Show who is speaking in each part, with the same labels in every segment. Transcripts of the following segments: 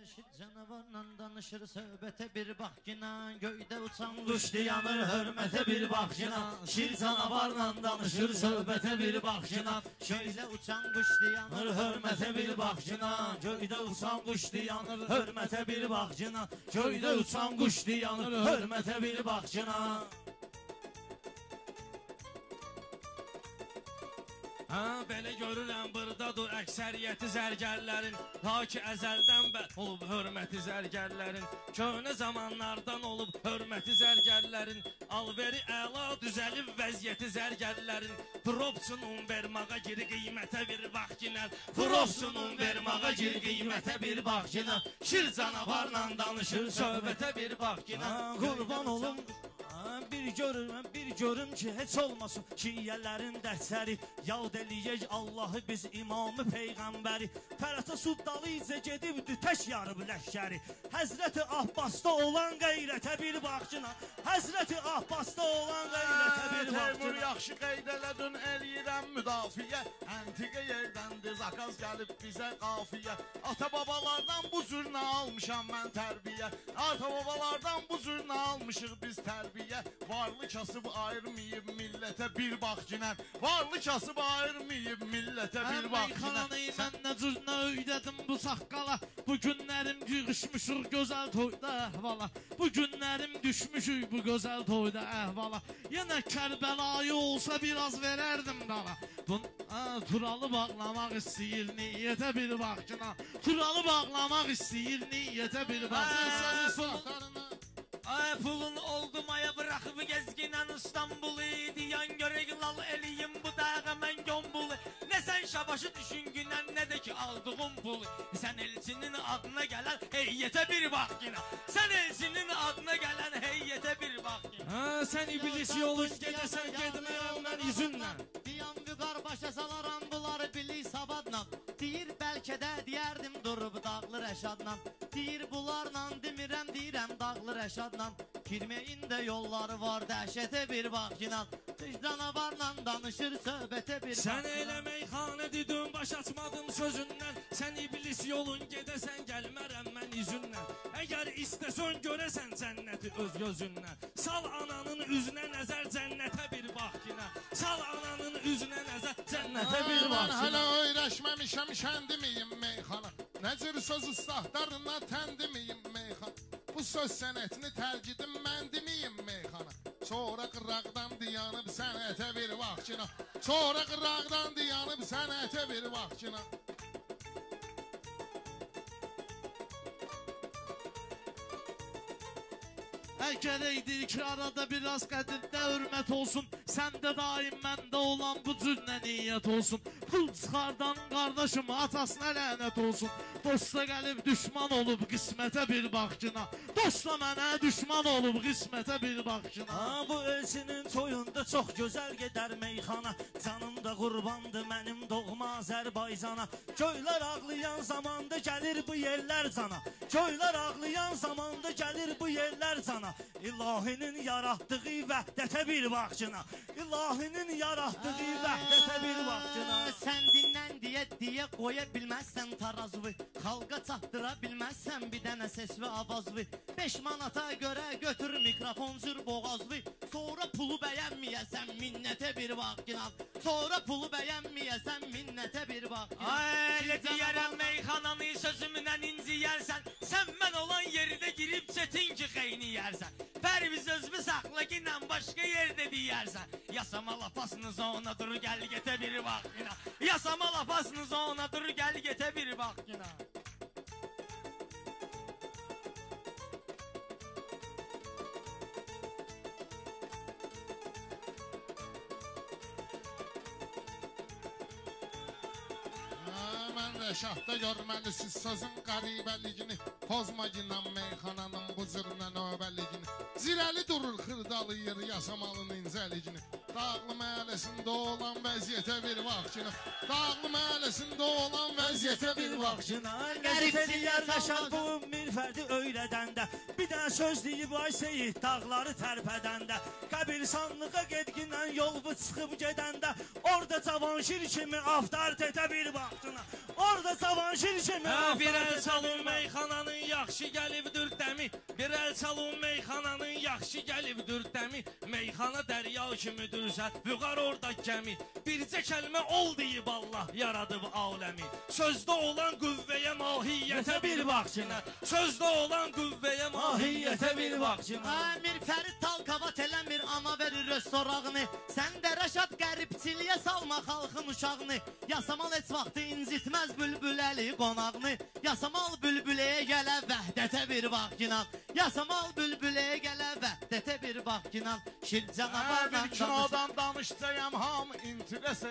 Speaker 1: Canavarla danışır söhbətə bir bax ginan. Göydə uçan quş dayanır hörmətə bir bax ginan. Şir canavarla danışır söhbətə bir bax ginan. Göydə uçan quş dayanır hörmətə bir bax ginan. Göydə uçan quş dayanır hörmətə bir bax ginan. Göydə uçan quş dayanır hörmətə bir bax ginan.
Speaker 2: Belə görürəm buradadır əksəriyyəti zərgərlərin. Ta ki əzəldən bəd olub hörməti zərgərlərin. Köhnə zamanlardan olub hörməti zərgərlərin. Alveri əla düzəlib vəziyyəti zərgərlərin. Propsunun vermağa gir qiymətə bir bax ginən. Propsunun vermağa gir qiymətə bir bax ginən. Şir canavarla danışır söhbətə bir bax ginən.
Speaker 1: Qurban olum bir görüm ki heç olmasın şiyyələrin dərsəri. Yad eləyək Allahı biz imamı peyğəmbəri. Fərətə suddalıca gedibdir tək yarıb ləhşəri. Həzrəti Abbasda olan qeyrətə bir baxcına. Həzrəti Abbasda olan qeyrətə bir baxcına.
Speaker 3: Teymur yaxşı qeyd elədin eləyirəm müdafiə. Əntiqə yerdəndir zakaz gəlib bizə qafiyə. Ata babalardan bu zürnə almışam mən tərbiyə. Ata babalardan bu zürnə almışıq biz tərbiyə. Varlı kasıb ayırmayıb millətə bir bax ginən. Varlı kasıb ayırmayıb millətə bir bax ginən.
Speaker 2: Mən nə cürnə öydədim bu saqqala. Bu günlərim yığışmışıq gözəl toyda əhvala. Bu günlərim düşmüşük bu gözəl toyda əhvala. Yenə Kərbəlayı olsa biraz verərdim dala. Turalı bağlamaq istəyir niyyətə bir bax ginən. Turalı bağlamaq istəyir niyyətə bir bax ginən. Pulun oldu maya bırakıp gezginen İstanbul'u. Diyan görek lal eliyim bu dağa mən gömbulu. Ne sen şabaşı düşün günen ne de ki aldığım pulu. Sen elçinin adına gelen heyyete bir bak yine. Sen elçinin adına gelen heyyete bir bak yine. Sen iblis yolun gedesen gedməyəm mən yüzünlə.
Speaker 1: Diyan vüqar başa salaram bunları bilik sabadla. Deyir bəlkə də deyərdim durub dağlı rəşadla. Deyir bularla demirəm deyirəm dağlı rəşadla. Girməyin də yolları var dəhşətə bir bax ginan. Canavarla danışır söhbətə bir bax.
Speaker 2: Sən elə meyxanə dedin baş açmadın sözündən. Sən iblis yolun gedəsən gəlmərəm mən yüzündən. Əgər istəsən görəsən cənnəti öz gözündən. Sal ananın üzünə nəzər cənnətə bir bax ginan. Sal ananın üzünə nəzər cənnətə bir bax ginan.
Speaker 3: Hələ öyrəşməmişəm şəndimiyim meyxana. Nəcür söz ıslahlarına təndimiyim meyxana. Bu söz sənətini tərgidim mən demiyim meyxana. Sonra qıraqdan diyanıb sənətə bir vaxtına. Sonra qıraqdan diyanıb sənətə bir vaxtına.
Speaker 2: Gərəkdir ki arada biraz qədimdə hürmət olsun. Səndə daim məndə olan bu cür nə niyyət olsun. Pul çıxardan qardaşım atasına lənət olsun. Dosta gəlib düşman olub qismətə bir baxcına. Dosta mənə düşman olub qismətə bir baxcına.
Speaker 1: Bu elçinin toyunda çox gözəl gedər meyxana. Canımda qurbandı mənim doğma Azərbaycana. Göylər ağlayan zamanda gəlir bu yerlər cana. Göylər ağlayan zamanda gəlir bu yerlər cana. İlahinin yaratdığı vəhdətə bir baxcına. İlahinin yaratdığı vəhdətə bir baxcına. Sən dinlən deyə qoya bilməzsən tarazvı. Xalqa çatdıra bilməzsən bir dənə səs və avazvı. 5 manata görə götür mikrofon sür boğazvı. Sonra pulu bəyənməyəsən minnətə bir bax ginan. Sonra pulu bəyənməyəsən minnətə bir bax ginan.
Speaker 2: Elə deyərəm meyxananı sözümlə inciyərsən. Sən mən olan yerdə girib çetin ki xeyni yersən. Pərviz özümü saxla ginən başqa yerdə deyərsən. Yasama lapasınız ona dur gəl getə bir bax ginan. Yasama lapasınız ona dur gəl getə bir bax ginan.
Speaker 3: Rəşadda görməlisiniz sözün qəribəligini. Pozma ginan meyxananın bu cürünə növbəligini. Zirəli durur xırdalayır yaşamalın incəligini. Dağlı məhəlləsində olan vəziyyətə bir vaxtına. Dağlı məhəlləsində olan vəziyyətə bir vaxtına.
Speaker 1: Qərib eləyər Rəşad bu mirfərdi öyrədəndə. Bir dənə söz deyib ay Seyid dağları tərpədəndə. Qəbirsanlığa gedginən yolbu çıxıb gedəndə. Orada Cavanşir kimi avtoritetə bir vaxtına. Orada Cavanşir kimi
Speaker 2: Bir el salon meyxananın yaxşı gəlibdir dəmi. Bir el salon meyxananın yaxşı gəlibdir dəmi. Meyxana dərya kimidirsə vüqar orada gəmi. Bircə kəlmə ol deyib Allah yaradıb aləmi. Sözdə olan qüvvəyə mahiyyətə bir vaxtına. Sözdə olan qüvvəyə mahiyyətə bir vaxtına.
Speaker 4: Mir Fərid Talkavat eləmir ana verir öz sorağını. Sən də Rəşad qəribçiliyə salma xalqın uşağını. Yasamal heç vaxtı incitməz bülbüləli qonağını. Yasamal bülbüləyə gələ vəhdətə bir vaxtına. Yasamal bülbüləyə gələ vəhdətə bir vaxtına. Şir canavarla
Speaker 3: Bir kinodan danışacağım ham interes.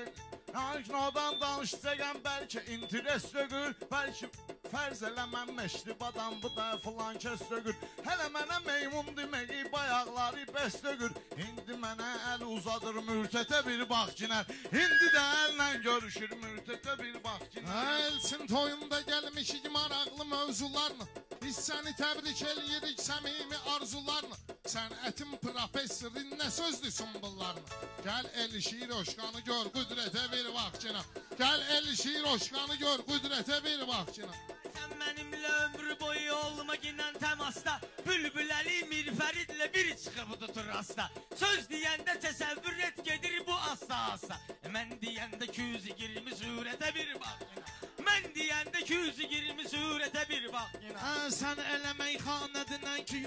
Speaker 3: Kinodan danışacağım bəlkə interes dögür. Bəlkə fərz eləməm məşribadan bu da filan kəs dögür. Hələ mənə meymun deməyi bayaqları bəs dögür. İndi mənə əl uzadır mürtətə bir baxcınər. İndi də əllə görüşür mürtətə bir baxcınər.
Speaker 5: Elçin toyunda gəlmişik maraqlı mövzularla. Biz səni təbrik eləyirik səmimi arzularla. Sənətin professorin nə sözdür sumbularla. Gəl el şiir oşqanı gör qüdrətə bir vaxtına. Gəl el şiir oşqanı gör qüdrətə bir vaxtına.
Speaker 4: Sən mənimlə ömrü boyu olmaq ilə təmasda. Bülbüləli Mir Fəridlə bir çıxıbdı turasta. Söz deyəndə təsəvvür et gedir bu assa. Mən deyəndə 220 sürətə bir baxına. Mən deyəndə 220 sürətə bir baxına.
Speaker 2: Sən elə meyxanədindən ki,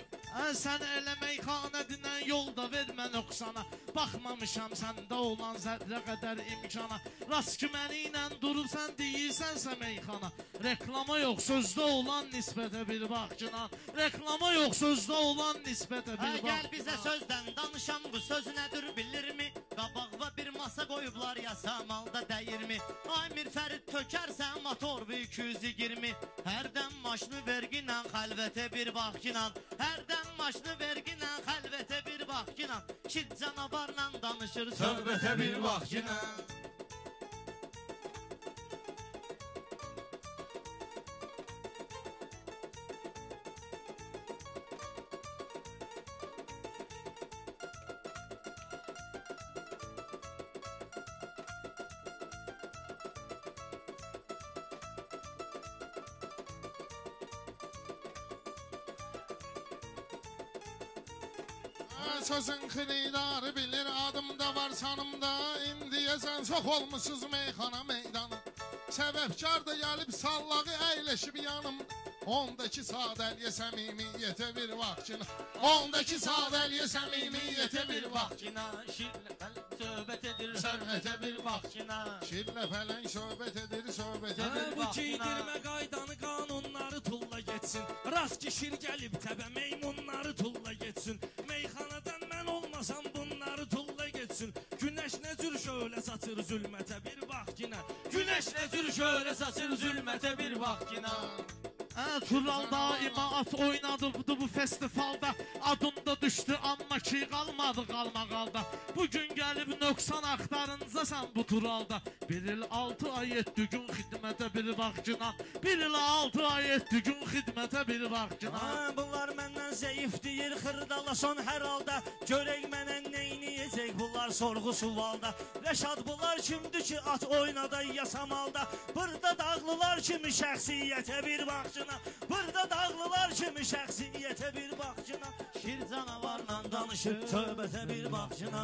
Speaker 2: sən elə meyxanədindən yolda vermə nöqsana. Baxmamışam səndə olan zərrə qədər imkana. Rast ki məni ilə durursan deyirsənsə meyxana. Reklama yox sözdə olan nisbətə bir baxcına. Reklama yox sözdə olan nisbətə bir baxcına.
Speaker 4: Gəl bizə sözdən danışam bu söz nədir bilirmi? Qabağıma bir masa qoyublar yasamalda dəyirmi? Ay Mir Fərid tökərsən motor bu 220. Hərdən maşını verginlə xəlvətə bir baxcına. Hərdən maşını verginlə xəlvətə bir baxcına. Şir canavarla danışır söhbətə bir baxcına.
Speaker 5: Sözün xilidarı bilir adımda var sanımda. İndiyəsən çox olmuşsuz meyxana meydanı. Səbəbkar da gəlib sallağı əyləşib yanımda. Ondakı sadəliyə səmimiyyətə bir vaxtına. Ondakı sadəliyə səmimiyyətə bir vaxtına.
Speaker 4: Şirlə fələn söhbət edir söhbətə bir vaxtına.
Speaker 5: Şirlə fələn söhbət edir söhbətə bir
Speaker 2: Bu
Speaker 5: vaxtına.
Speaker 2: giydirmə qaydanı qanunları tulla getsin. Rast ki şir gəlib təbə meymunları tulla getsin. Meyxanadan mən olmasam bunları tulla getsin. Günəş nə cür şölə saçır zülmətə bir vaxtına. Günəş nə cür şölə saçır zülmətə bir vaxtına. Tural daima at oynadıbdı bu festivalda. Adında düşdü amma ki qalmadı qalmaqalda. Bugün gəlib nöqsan axtarıncasan bu turalda. Bir il 6 ay etdi gün xidmətə bir vaxtına. Bir il 6 ay etdi gün xidmətə bir vaxtına.
Speaker 1: Bunlar məndən zəif deyir xırdalason hər halda. Görək mənə neyniyəcək bunlar sorğu suvalda. Rəşad bunlar kimdir ki at oynada yasamalda. Burada dağlılar kimi şəxsiyyətə bir vaxtına. Burada dağlılar kimi şəxsiyyətə bir baxcına.
Speaker 4: Şir canavarla
Speaker 1: Danışır söhbətə bir baxcına.